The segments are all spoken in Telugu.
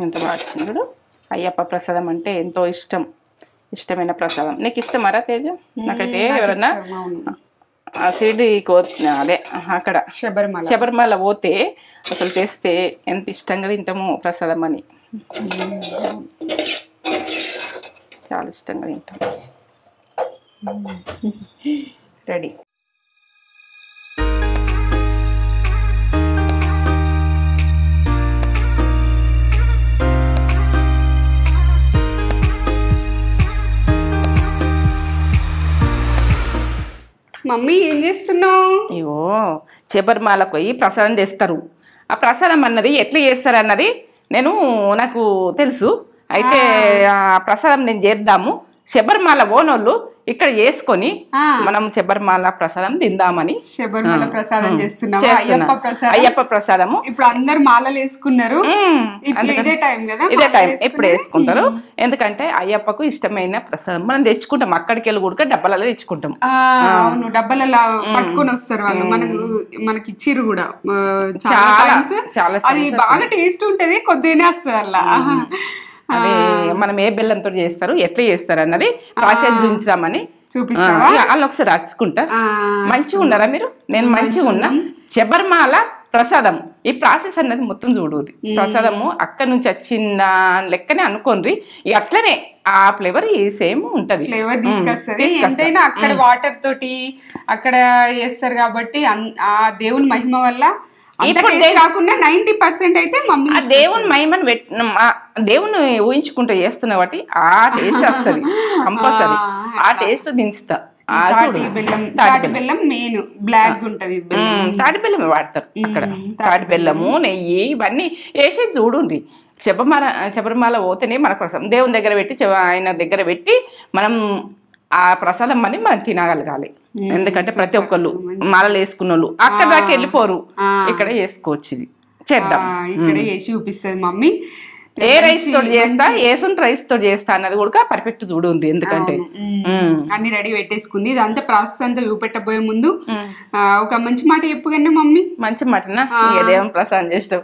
ఎంత బాగా వచ్చినాడు. అయ్యప్ప ప్రసాదం అంటే ఎంతో ఇష్టమైన ప్రసాదం. నీకు ఇష్టమారా తేజ? నాకైతే ఎవరన్నా షిరిడీకి అదే అక్కడ శబరిమల పోతే అసలు తెస్తే ఎంత ఇష్టంగా తింటాము ప్రసాదం అని. చాలా ఇష్టంగా తింటాం. రెడీ. మమ్మీ ఏం చేస్తున్నావు? అయ్యో శబరిమలకు పోయి ప్రసాదం తెస్తారు. ఆ ప్రసాదం అన్నది ఎట్లా చేస్తారు అన్నది నాకు తెలుసు. అయితే ఆ ప్రసాదం నేను చేద్దాము. శబరిమల ఓనోళ్ళు ఇక్కడ చేసుకొని మనం శబరిమల ప్రసాదం తిందామని. శబరిమల ప్రసాదం చేస్తున్నావా? అయ్యప్ప ప్రసాదము. ఇప్పుడు అందరు మాలలు వేసుకున్నారు. ఇదే టైం కదా, ఇదే టైం ఇప్పుడు వేసుకుంటారు. ఎందుకంటే అయ్యప్పకు ఇష్టమైన ప్రసాదం మనం తెచ్చుకుంటాం. అక్కడికి వెళ్ళి కూడా డబ్బాలలో తెచ్చుకుంటాం. అవును, డబ్బాలలో పట్టుకొని వస్తారు వాళ్ళు. మనకి ఇచ్చిర్రు కూడా చాలా. అది బాగా టేస్ట్ ఉంటది, కొద్దిగానే వస్తుంది అలా. అదే మనం ఏ బెల్లంతో చేస్తారు, ఎట్లా చేస్తారు అన్నది ప్రాసెస్ చూపించామని చూపిస్తావా? వాళ్ళు ఒకసారి రాసుకుంటా. మంచిగా ఉన్నారా మీరు? నేను మంచిగా ఉన్నా. శబరిమల ప్రసాదం ఈ ప్రాసెస్ అన్నది మొత్తం చూడూరి. ప్రసాదము అక్కడి నుంచి వచ్చిందా లెక్కనే అనుకోండి. అట్లనే ఆ ఫ్లేవర్ సేమ్ ఉంటది. ఫ్లేవర్ తీసుకొస్తుంది. ఎంతైనా అక్కడ వాటర్ తోటి అక్కడ చేస్తారు కాబట్టి ఆ దేవుని మహిమ వల్ల కాకుండా 90% అయితే మమ్మీ దేవుని మహిమను దేవుని ఊహించుకుంటూ చేస్తున్నా కాబట్టి ఆ టేస్ట్ వస్తుంది కంపల్సరీ. ఆ టేస్ట్ దించుతా. తాటి బెల్లం మెయిన్ బ్లాక్ ఉంటది. తాటి బెల్లమే వాడతారు అక్కడ. తాటి బెల్లము, నెయ్యి ఇవన్నీ వేసేది చూడండి. శబరిమల పోతేనే మన ప్రసాదం దేవుని దగ్గర పెట్టి ఆయన దగ్గర పెట్టి మనం ఆ ప్రసాదం అని మనం తినగలగాలి. ఎందుకంటే ప్రతి ఒక్కళ్ళు మాలలు వేసుకున్న వాళ్ళు అక్కడ దాకా వెళ్ళిపోరు. ఇక్కడ చేసుకోవచ్చు. ఇది చేద్దాం. ఇక్కడ వేసి చూపిస్తుంది మమ్మీ. ఏ రైస్ తోటి చేస్తా, ఏసుంటి రైస్ తోటి చేస్తా అన్నది కూడా పర్ఫెక్ట్ చూడు ఉంది. ఎందుకంటే అన్ని రెడీ పెట్టేసుకుంది. ఇదంతా ప్రాసెస్ అంతా చూపెట్టబోయే ముందు ఒక మంచి మాట చెప్పుగానే మమ్మీ. మంచి మాటనా? దేవుని ప్రసాదం చేస్తాం.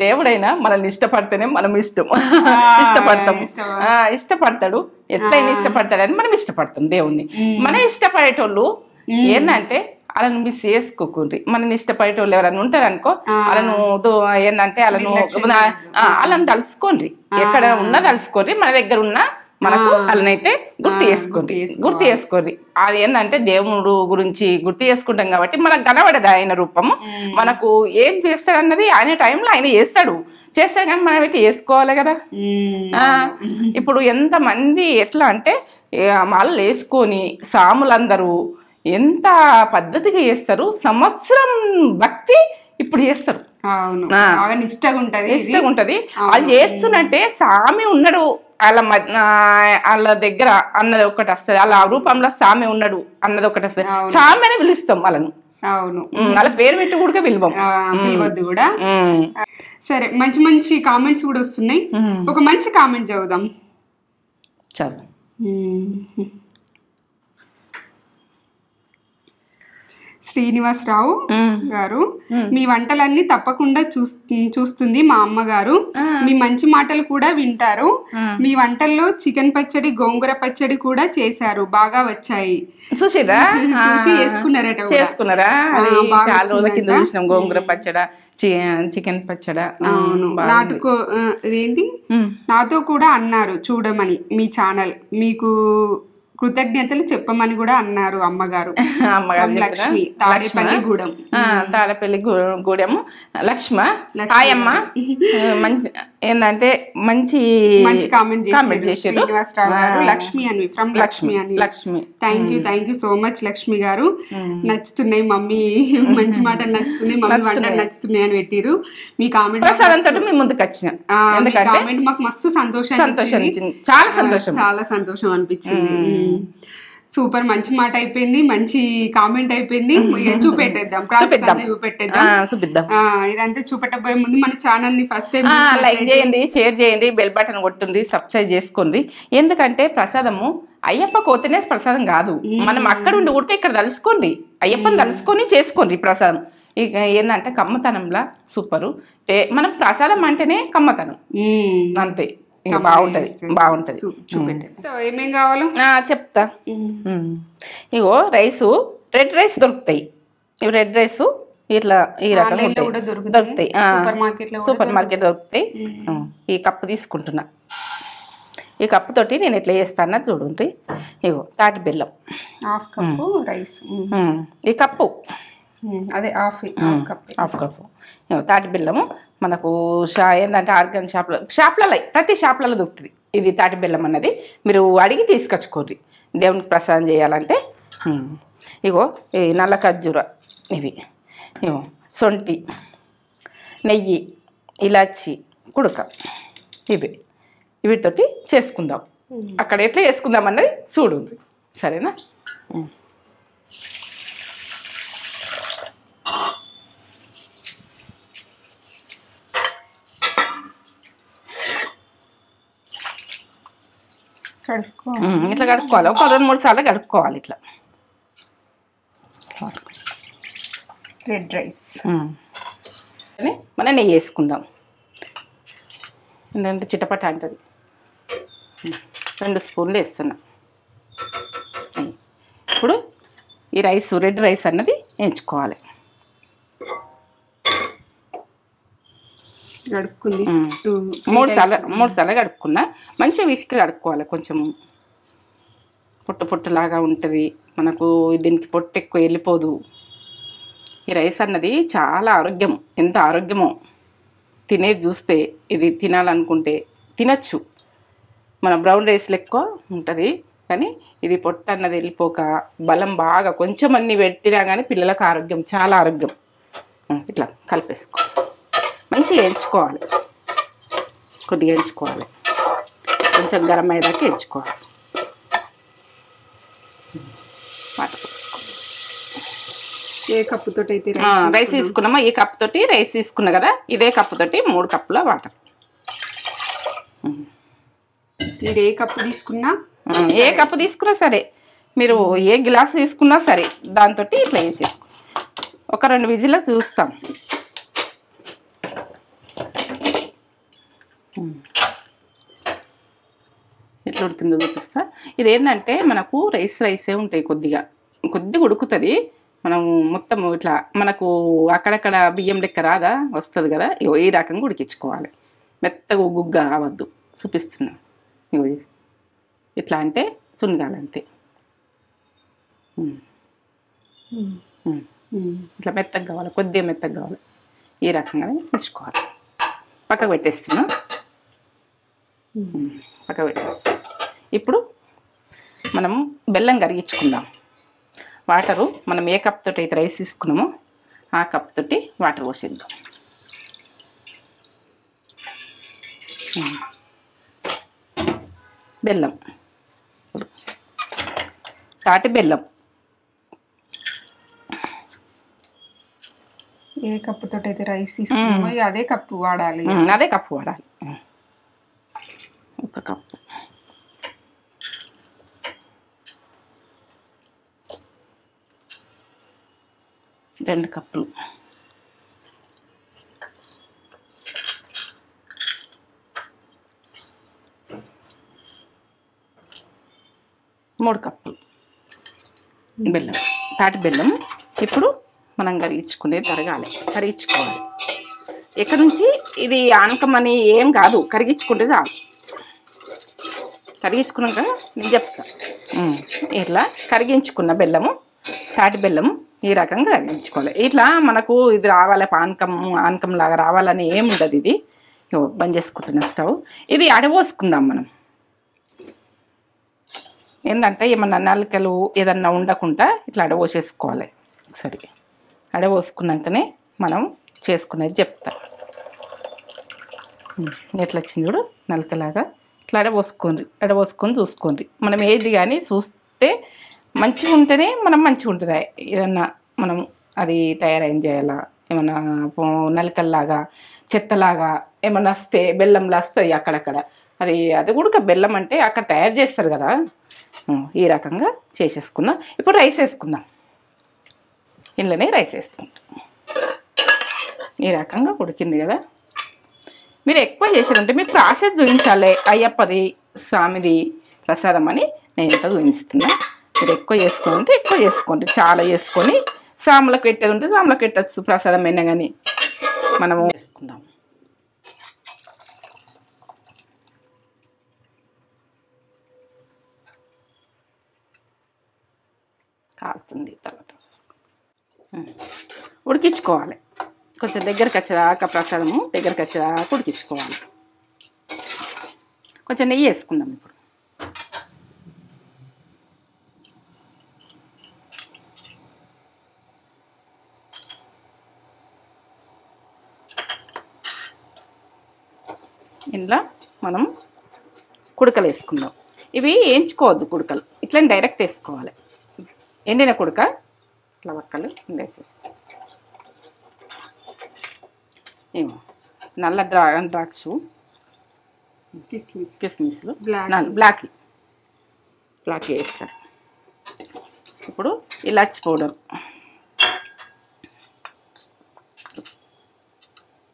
దేవుడైనా మనల్ని ఇష్టపడితేనే మనం ఇష్టపడతాడు. ఎట్లయినా ఇష్టపడతాడని మనం ఇష్టపడతాం దేవుణ్ణి. మనం ఇష్టపడేటోళ్ళు ఏంటంటే వాళ్ళను మిస్ చేసుకోకుండ్రి. మనని ఇష్టపడేటోళ్ళు ఎవరైనా ఉంటారనుకో వాళ్ళను ఏంటంటే వాళ్ళని తలుసుకోండి. ఎక్కడ ఉన్నా తలుసుకోండి. మన దగ్గర ఉన్న మనకు వాళ్ళనైతే గుర్తు చేసుకోండి. అది ఏంటంటే దేవుడు గురించి గుర్తు చేసుకుంటాం కాబట్టి మనకు కనబడదు ఆయన రూపము. మనకు ఏం చేస్తాడన్నది ఆయన టైంలో ఆయన చేస్తాడు కానీ మనమైతే చేసుకోవాలి కదా. ఇప్పుడు ఎంతమంది ఎట్లా అంటే మాలలు వేసుకొని సాములందరూ ఎంత పద్ధతిగా చేస్తారు. సంవత్సరం భక్తి ఇప్పుడు చేస్తారు. ఇష్టంగా ఉంటది. వాళ్ళు చేస్తున్నట్టే స్వామి ఉన్నాడు వాళ్ళ దగ్గర అన్నది ఒకటి వస్తుంది. వాళ్ళ రూపంలో స్వామి ఉన్నాడు అన్నది ఒకటి వస్తుంది. స్వామి అని పిలుస్తాం వాళ్ళను. అవును, వాళ్ళ పేరు పెట్టి కూడా పిలవద్దు కూడా. సరే, మంచి మంచి కామెంట్స్ కూడా వస్తున్నాయి. ఒక మంచి కామెంట్ చదువుదాం. చదువు. శ్రీనివాసరావు గారు, మీ వంటలన్నీ తప్పకుండా చూస్తుంది మా అమ్మగారు. మీ మంచి మాటలు కూడా వింటారు. మీ వంటల్లో చికెన్ పచ్చడి, గోంగూర పచ్చడి కూడా చేశారు, బాగా వచ్చాయి. చూసి చేసుకున్నారా? చాలా రోజుల కింద చూసినాం గోంగూర పచ్చడ, చికెన్ పచ్చడ. అవును, ఏంటి నాతో కూడా అన్నారు చూడమని మీ ఛానల్. మీకు కృతజ్ఞతలు చెప్పమని కూడా అన్నారు అమ్మగారు. లక్ష్మి, తాడేపల్లిగూడెం. తాడేపల్లిగూడెం లక్ష్మ. ఆయమ్మ మంచి ఏంటంటే మంచి కామెంట్ చేశారు. లక్ష్మి అని, ఫ్రమ్ లక్ష్మి అని. Lakshmi, thank you so much Lakshmi గారు. నచ్చుతున్నాయి మమ్మీ, మంచి మాటలు నచ్చుతున్నాయి, మమ్మీ వంటలు నచ్చుతున్నాయి అని పెట్టిరు. మీ కామెంట్ మీ ముందుకు వచ్చిన కామెంట్ మాకు మస్తు సంతోషం, చాలా సంతోషం అనిపించింది. సూపర్, మంచి మాట అయిపోయింది, మంచి కామెంట్ అయిపోయింది. చూపెట్టేద్దాం, చూపెట్టేద్దాం. ఇదంతా చూపెట్టబోయే ముందు మన ఛానల్ ని ఫస్ట్ టైం లైక్ చేయండి, షేర్ చేయండి, బెల్ బటన్ కొట్టుండి, సబ్స్క్రైబ్ చేసుకోండి. ఎందుకంటే ప్రసాదము అయ్యప్ప కోతనే ప్రసాదం కాదు. మనం అక్కడ ఉండి కూడా ఇక్కడ తలుసుకోండి, అయ్యప్పని తలుసుకొని చేసుకోండి ప్రసాదం. ఇక ఏంటంటే కమ్మతనంలా సూపరు. మనం ప్రసాదం అంటేనే కమ్మతనం అంతే, ఇంకా బాగుంటది. ఏమేం కావాలో చెప్తా. ఇగో రైసు, రెడ్ రైస్ దొరుకుతాయి. ఇవి రెడ్ రైస్ ఇట్లా ఈ రకంగా దొరుకుతాయి, సూపర్ మార్కెట్ దొరుకుతాయి. ఈ కప్పు తీసుకుంటున్నా. ఈ కప్పు తోటి నేను ఎట్లా చేస్తాను చూడండి. ఇగో తాటి బెల్లం హాఫ్ కప్పు రైస్, ఈ కప్పు అదే హాఫ్ కప్పు తాటి బెల్లము. మనకు ఏంటంటే ఆర్గాన్ షాప్లలో ప్రతి షాప్లలో దొరుకుతుంది ఇది తాటి బెల్లం అన్నది. మీరు అడిగి తీసుకొచ్చుకోండి దేవునికి ప్రసాదం చేయాలంటే. ఇగో ఈ నల్ల ఖర్జూర, ఇవి ఇగో సొంటి, నెయ్యి, ఇలాచి, కుడక, వీటితోటి చేసుకుందాం. అక్కడ ఎట్లా చేసుకుందాం అన్నది చూడు, సరేనా? ఇట్లా కడుక్కోవాలి, ఒక 2-3 సార్లు కడుక్కోవాలి. ఇట్లా రెడ్ రైస్ మనం నెయ్యి వేసుకుందాం. ఎందుకంటే చిటపట అంటది. 2 స్పూన్లు వేస్తున్నా. ఇప్పుడు ఈ రైస్, రెడ్ రైస్ అన్నది వేయించుకోవాలి. గడుపుకుంది 3 సార్లు గడుపుకున్నా. మంచిగా విసుక కడుక్కోవాలి. కొంచెం పొట్టులాగా ఉంటుంది మనకు. దీనికి పొట్టు ఎక్కువ వెళ్ళిపోదు. ఈ రైస్ అన్నది చాలా ఆరోగ్యం. ఎంత ఆరోగ్యమో తినేది చూస్తే, ఇది తినాలనుకుంటే తినచ్చు. మన బ్రౌన్ రైస్లో ఎక్కువ ఉంటుంది, కానీ ఇది పొట్టు అన్నది వెళ్ళిపోక బలం బాగా కొంచెం అన్ని పెట్టినా కానీ పిల్లలకు ఆరోగ్యం, చాలా ఆరోగ్యం. ఇట్లా కలిపేసుకో, మంచిగా వేయించుకోవాలి. కొద్దిగా వేయించుకోవాలి, కొంచెం గరం అయ్యేదాకా వేయించుకోవాలి. ఏ కప్పుతోటి అయితే రైస్ తీసుకున్నామో ఈ కప్పుతోటి రైస్ తీసుకున్నా కదా, ఇదే కప్పుతోటి 3 కప్పుల వాటర్. మీరు ఏ కప్పు తీసుకున్నా, ఏ కప్పు తీసుకున్నా సరే, మీరు ఏ గ్లాస్ తీసుకున్నా సరే, దాంతో ఇట్లా వేసేసుకో. ఒక 2 విజిల్ చూస్తాం. ఎట్లా ఉడికిందో చూపిస్తా. ఇదేంటంటే మనకు రైసే ఉంటాయి, కొద్దిగా ఉడుకుతుంది. మనం మొత్తం ఇట్లా మనకు అక్కడక్కడ బియ్యం లెక్క రాదా, వస్తుంది కదా. ఈ రకంగా ఉడికించుకోవాలి. మెత్తగా గుగ్గా రావద్దు. చూపిస్తున్నా. ఇట్లా అంటే తునగాలంతే. ఇట్లా మెత్తగా కావాలి, కొద్దిగా మెత్తగా కావాలి. ఈ రకంగానే ఉంచుకోవాలి. పక్కకు పెట్టేస్తున్నా. ఇప్పుడు మనం బెల్లం కరిగించుకుందాం. వాటరు మనం ఏ కప్ తోటి అయితే రైస్ తీసుకున్నామో ఆ కప్ తోటి వాటర్ పోసేద్దాం. బెల్లం, తాటి బెల్లం ఏ కప్పుతో అయితే రైస్ తీసుకున్నామో అదే కప్పు వాడాలి. అదే కప్పు వాడాలి. 1 కప్పు. రెండు కప్పులు. మూడు కప్పులు బెల్లం, తాటి బెల్లం. ఇప్పుడు మనం కరిగించుకోవాలి. ఇక్కడ నుంచి ఇది ఆనకమని ఏం కాదు, కరిగించుకుంటే చాలు. కరిగించుకున్నాక నేను చెప్తా. ఇట్లా కరిగించుకున్న బెల్లము, తాటి బెల్లము ఈ రకంగా కరిగించుకోవాలి. ఇట్లా మనకు ఇది రావాలి, ఆనకం లాగా రావాలని ఏముండదు. ఇది బంద్ చేసుకుంటున్న స్టవ్. ఇది అడపోసుకుందాం మనం. ఏంటంటే ఏమన్నా నలికలు ఏదన్నా ఉండకుండా ఇట్లా అడపోసేసుకోవాలి. సరే, అడపోసుకున్నాకనే మనం చేసుకునేది చెప్తా. ఎట్లా వచ్చింది చూడు, నలకలాగా. ఇట్లా అడపోసుకొని చూసుకోండి. మనం ఏది కానీ చూస్తే మంచిగా ఉంటేనే మనం మంచిగా ఉంటుంది. ఏదన్నా మనం అది తయారైన చేయాలా, ఏమన్నా నలికల్లాగా చెత్తలాగా ఏమన్నా వస్తే బెల్లంలా వస్తుంది అక్కడక్కడ. అది కూడా బెల్లం అంటే అక్కడ తయారు చేస్తారు కదా. ఈ రకంగా చేసేసుకుందాం. ఇప్పుడు రైస్ వేసుకుందాం. ఇంట్లోనే రైస్ వేసుకుంటాం. ఈ రకంగా ఉడికింది కదా. మీరు ఎక్కువ చేసారంటే మీకు ప్రాసెస్ చూపించాలి, అయ్యప్పది స్వామిది ప్రసాదం అని నేను ఎంత చూపిస్తున్నా. మీరు ఎక్కువ చేసుకోవాలంటే ఎక్కువ చేసుకోండి, చాలా చేసుకొని సాములకు పెట్టేది ఉంటే సాములకు పెట్టచ్చు, ప్రసాదం అయినా కానీ మనము వేసుకుందాం. కాలుతుంది, తర్వాత ఉడికించుకోవాలి. కొంచెం దగ్గరికి వచ్చేదాకా ప్రసాదము దగ్గరికి వచ్చేదాకా ఉడికించుకోవాలి. కొంచెం నెయ్యి వేసుకుందాం ఇప్పుడు. ఇందులో మనం కుడకలు వేసుకుందాం. ఇవి వేయించుకోవద్దు కుడకలు, ఇట్లా డైరెక్ట్ వేసుకోవాలి. ఎండిన కుడక ఇట్లా వక్కలు వేసేస్తాం. ఏమో నల్ల ద్రాక్ష, కిస్మిస్లు, బ్లాక్ వేస్తారు. ఇప్పుడు ఇలాచి పౌడర్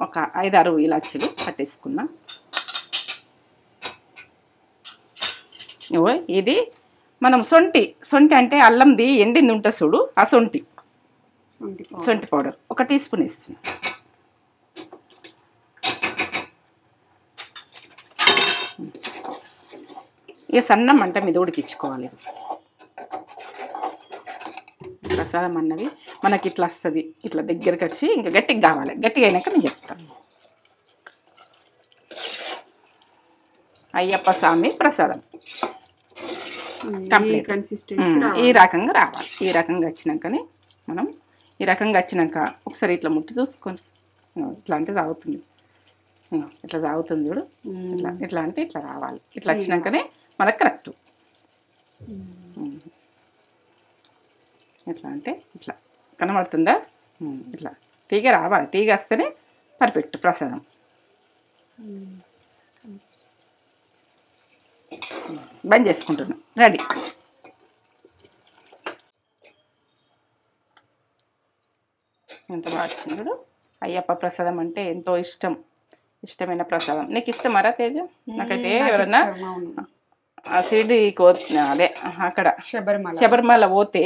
ఒక 5-6 ఇలాచీలు పట్టేసుకున్నా. ఇది మనం సొంటి అంటే అల్లంది ఎండింది ఉంటుంది చూడు, ఆ సొంటి పౌడర్ 1 టీ స్పూన్ వేస్తున్నా. ఇక సన్న మంట మీద ఉడికించుకోవాలి. ప్రసాదం అన్నది మనకి ఇట్లా వస్తుంది, ఇట్లా దగ్గరికి వచ్చి ఇంకా గట్టిగా కావాలి. గట్టిగా అయినాక నేను చెప్తాను. అయ్యప్ప స్వామి ప్రసాదం కంప్లీట్ ఈ రకంగా రావాలి. ఈ రకంగా వచ్చినాకనే మనం ఈ రకంగా వచ్చినాక ఒకసారి ఇట్లా ముట్టి చూసుకోండి. ఇట్లా అంటే తాగుతుంది, ఇట్లా తాగుతుంది చూడు. ఇట్లా అంటే ఇట్లా రావాలి. ఇట్లా వచ్చినాకనే మనకు కరెక్ట్. ఎట్లా అంటే ఇట్లా కనబడుతుందా? ఇట్లా తీగ రావాలి. తీగ వస్తేనే పర్ఫెక్ట్ ప్రసాదం. బంద్ చేసుకుంటున్నాం. రెడీ. ఎంత బాగా వచ్చింది. అయ్యప్ప ప్రసాదం అంటే ఎంతో ఇష్టమైన ప్రసాదం. నీకు ఇష్టమారా తేజ? నాకైతే ఎవరన్నా అదే అక్కడ శబరిమల పోతే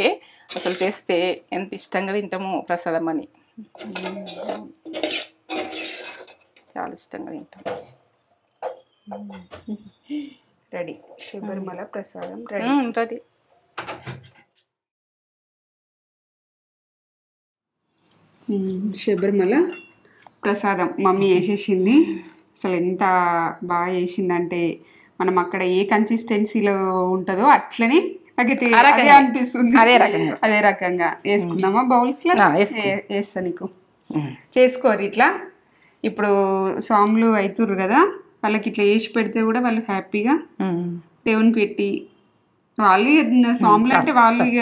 అసలు చేస్తే ఎంత ఇష్టంగా తింటామో ప్రసాదం అని, చాలా ఇష్టంగా తింటాం. రెడీ. శబరిమల ప్రసాదం రెడీ. శబరిమల ప్రసాదం మమ్మీ వేసేసింది. అసలు ఎంత బాగా చేసిందంటే మనం అక్కడ ఏ కన్సిస్టెన్సీలో ఉంటుందో అట్లనే నాకైతే అదే అనిపిస్తుంది. అదే రకంగా వేసుకుందామా? బౌల్స్లో వేస్తా నీకు. చేసుకోరు ఇట్లా. ఇప్పుడు స్వాములు అవుతుర్రు కదా, వాళ్ళకి ఇట్లా వేసి పెడితే కూడా వాళ్ళు హ్యాపీగా దేవునికి పెట్టి, వాళ్ళు స్వాములు అంటే వాళ్ళు ఇక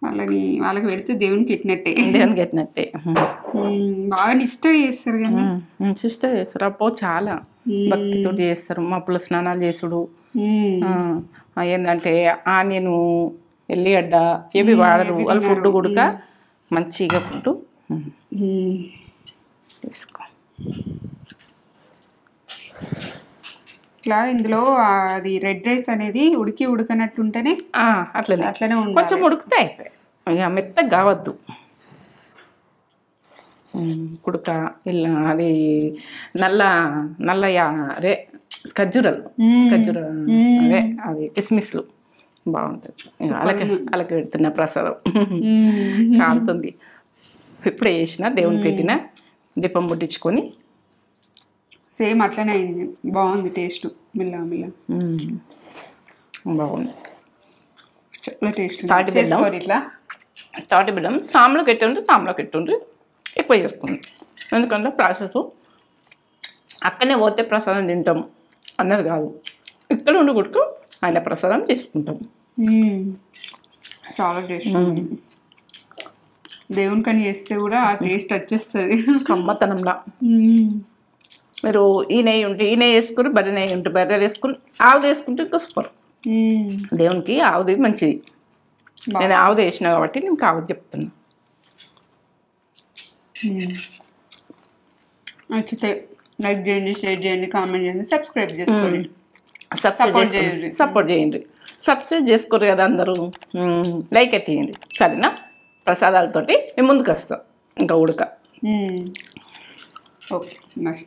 వాళ్ళకి పెడితే దేవునికి పెట్టినట్టే. బాగా నిష్టగా చేస్తారు కానీ నిష్టగా చేస్తారు. అప్పో చాలా భక్తితో చేస్తారు. మప్పుల స్నానాలు చేసుడు, ఏంటంటే ఆనియన్, ఎల్లిగడ్డ ఏవి వాడరు వాళ్ళు. ఫుడ్ గుడక మంచిగా ఫుడ్ తీసుకో. ఇట్లా ఇందులో అది రెడ్ రైస్ అనేది ఉడకనట్టుంటేనే అట్లనే కొంచెం ఉడికితే అయిపోయి, ఇక మెత్తగా కావద్దు. కుడక ఇలా అది నల్ల అదే ఖర్జూరాలు అదే అది కిస్మిస్లు బాగుంటుంది. అలాగే పెడుతున్న ప్రసాదం కాలుతుంది. ఇప్పుడే చేసిన దేవునికి పెట్టిన దీపం ముట్టించుకొని సేమ్ అట్లనే అయింది. బాగుంది టేస్ట్. మిల్ల బాగుంది, చాలా టేస్ట్. ఇట్లా తాటి బిడ్డం సాంలో పెట్టుండ్రి ఎక్కువ చేసుకుంది. ఎందుకంటే ప్రాసెస్ అక్కడనే పోతే ప్రసాదం తింటాం అన్నది కాదు, ఇక్కడ ఉండి కొడుకు ఆయన ప్రసాదం చేసుకుంటాం. చాలా టేస్ట్. దేవునికని చేస్తే కూడా ఆ టేస్ట్ వచ్చేస్తుంది కమ్మతనంలా. మీరు ఈ నెయ్యి వేసుకుని బర్రె నెయ్యి ఉంటే బర్రె వేసుకుని ఆవుది వేసుకుంటే ఇంకా సూపర్. దేవునికి ఆవుది మంచిది. నేను ఆవుది వేసిన కాబట్టి నేను ఆవుది చెప్తున్నా. నచ్చితే లైక్ చేయండి, షేర్ చేయండి, కామెంట్ చేయండి, సబ్స్క్రైబ్ చేసుకోండి. సపోర్ట్ చేయండి. సబ్స్క్రైబ్ చేసుకోరు కదా అందరూ, లైక్ ఎత్తియండి సరేనా. ప్రసాదాలతోటి మేము ముందుకు వస్తాం ఇంకా ఉడక. Okay bye.